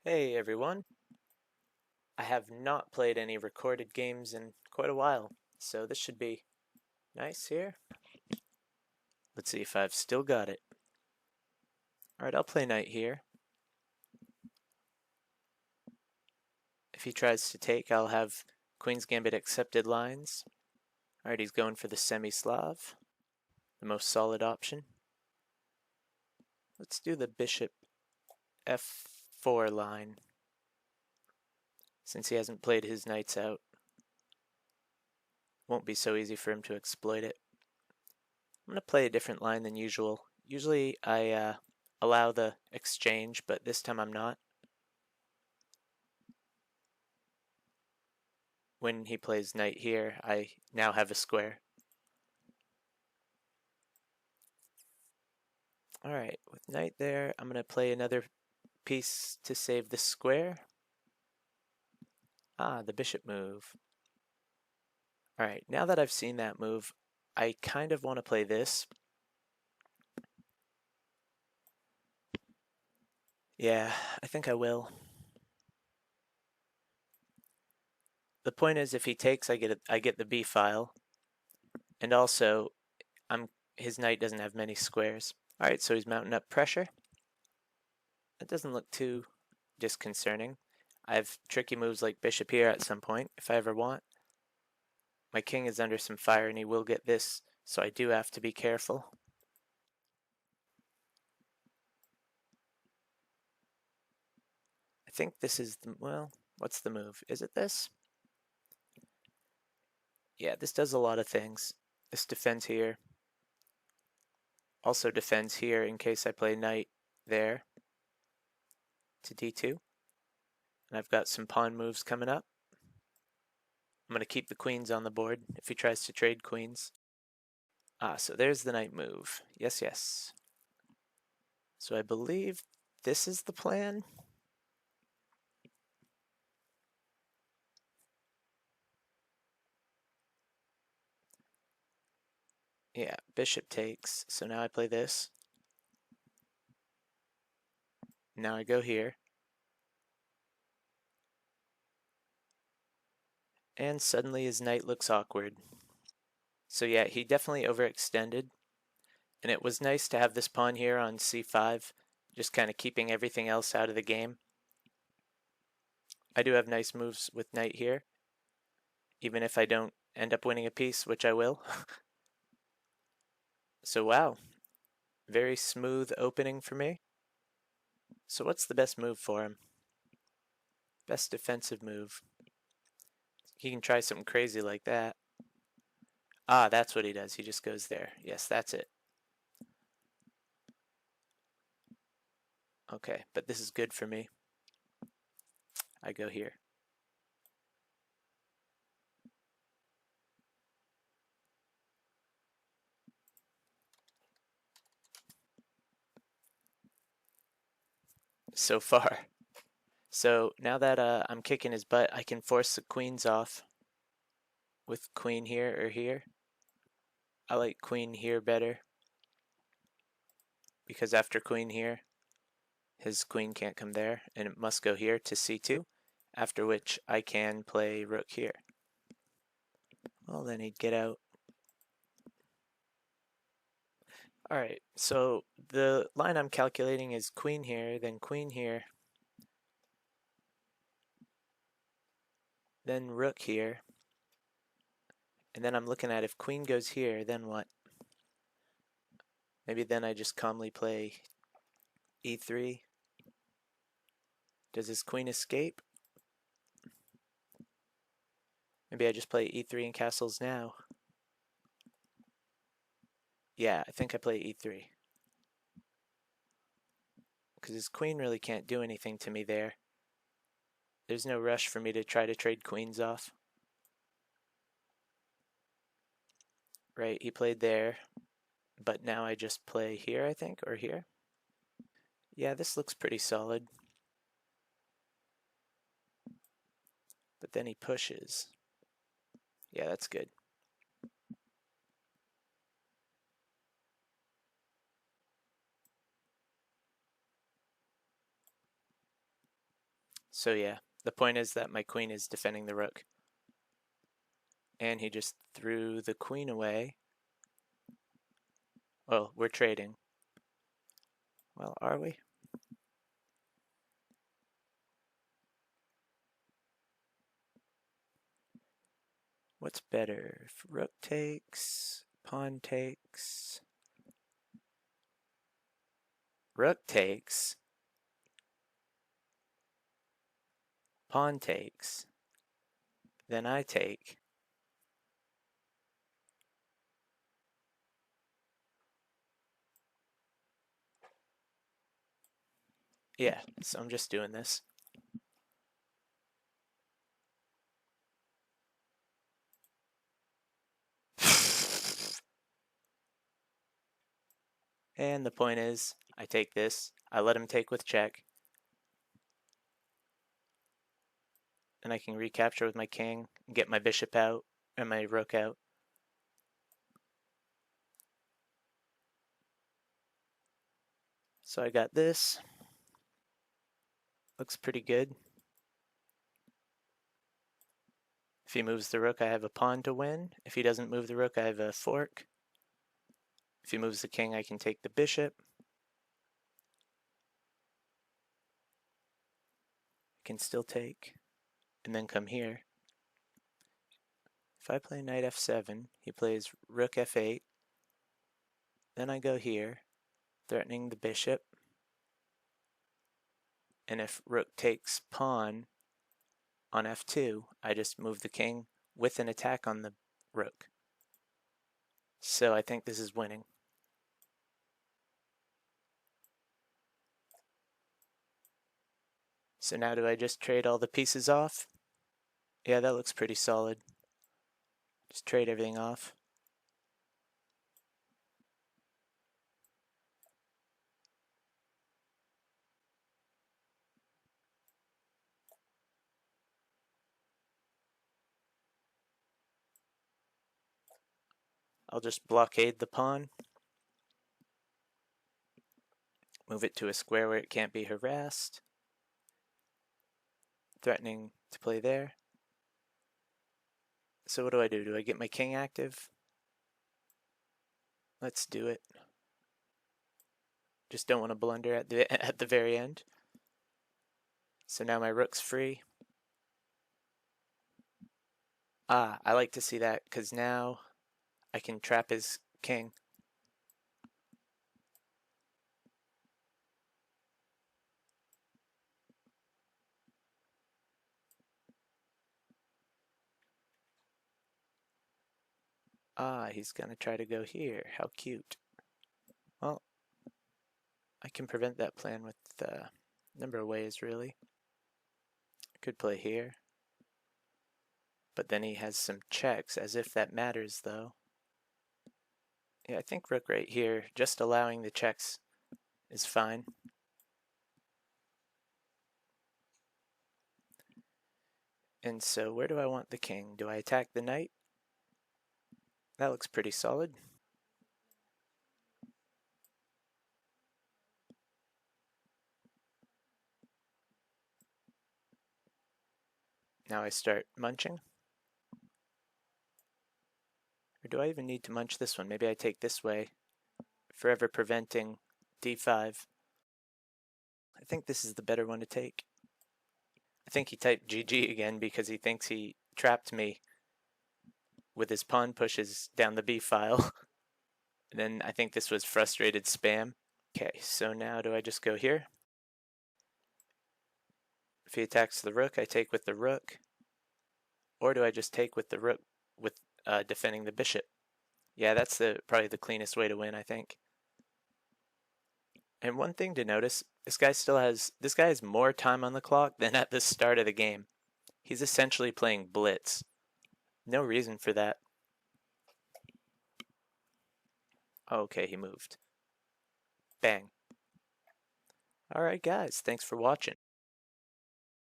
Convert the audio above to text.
Hey everyone. I have not played any recorded games in quite a while, so this should be nice here. Let's see if I've still got it. Alright, I'll play knight here. If he tries to take, I'll have Queen's Gambit accepted lines. Alright, he's going for the semi-Slav, the most solid option. Let's do the bishop f4 line, since he hasn't played his knights out. Won't be so easy for him to exploit it. I'm going to play a different line than usual. Usually I allow the exchange, but this time I'm not. When he plays knight here, I now have a square. Alright, with knight there, I'm going to play another piece to save the square. The bishop move. Alright, now that I've seen that move, I kind of want to play this. Yeah, I think I will. The point is, if he takes, I get the b file, and also his knight doesn't have many squares. Alright, so he's mounting up pressure. That doesn't look too disconcerting. I have tricky moves like bishop here at some point, if I ever want. My king is under some fire and he will get this, so I do have to be careful. I think this is the, well, what's the move? Is it this? Yeah, this does a lot of things. This defends here. Also defends here in case I play knight there to d2. And I've got some pawn moves coming up. I'm going to keep the queens on the board if he tries to trade queens. So there's the knight move. Yes, yes. So I believe this is the plan. Yeah, bishop takes. So now I play this. Now I go here. And suddenly his knight looks awkward. So yeah, he definitely overextended. And it was nice to have this pawn here on c5, just kind of keeping everything else out of the game. I do have nice moves with knight here, even if I don't end up winning a piece, which I will. So wow, very smooth opening for me. So what's the best move for him? Best defensive move. He can try something crazy like that. That's what he does. He just goes there. Yes, that's it. Okay, but this is good for me. I go here. So far. So now that I'm kicking his butt, I can force the queens off with queen here or here. I like queen here better because after queen here, his queen can't come there and it must go here to c2, after which I can play rook here. Well, then he'd get out. Alright, so the line I'm calculating is queen here, then rook here, and then I'm looking at if queen goes here, then what? Maybe then I just calmly play e3. Does his queen escape? Maybe I just play e3 and castles now. Yeah, I think I play e3. Because his queen really can't do anything to me there. There's no rush for me to try to trade queens off. Right, he played there. But now I just play here, I think, or here. Yeah, this looks pretty solid. But then he pushes. Yeah, that's good. So yeah, the point is that my queen is defending the rook. And he just threw the queen away. Well, we're trading. Well, are we? What's better? If rook takes, pawn takes. Rook takes. Pawn takes. Then I take. Yeah, so I'm just doing this. And the point is, I take this. I let him take with check. And I can recapture with my king, and get my bishop out, and my rook out. So I got this. Looks pretty good. If he moves the rook, I have a pawn to win. If he doesn't move the rook, I have a fork. If he moves the king, I can take the bishop. I can still take, and then come here. If I play knight f7, he plays rook f8. Then I go here, threatening the bishop. And if rook takes pawn on f2, I just move the king with an attack on the rook. So I think this is winning. So now do I just trade all the pieces off? Yeah, that looks pretty solid. Just trade everything off. I'll just blockade the pawn. Move it to a square where it can't be harassed. Threatening to play there. So what do? Do I get my king active? Let's do it. Just don't want to blunder at the very end. So now my rook's free. Ah, I like to see that because now I can trap his king. Ah, he's gonna try to go here. How cute. Well, I can prevent that plan with a number of ways, really. I could play here. But then he has some checks, as if that matters, though. Yeah, I think rook right here, just allowing the checks is fine. And so where do I want the king? Do I attack the knight? That looks pretty solid. Now I start munching. Or do I even need to munch this one? Maybe I take this way, forever preventing d5. I think this is the better one to take. I think he typed GG again because he thinks he trapped me with his pawn pushes down the b file. And then I think this was frustrated spam. Okay, so now do I just go here? If he attacks the rook, I take with the rook. Or do I just take with the rook with defending the bishop? Yeah, that's probably the cleanest way to win, I think. And one thing to notice, this guy has more time on the clock than at the start of the game. He's essentially playing blitz. No reason for that. Okay, he moved. Bang. Alright guys, thanks for watching.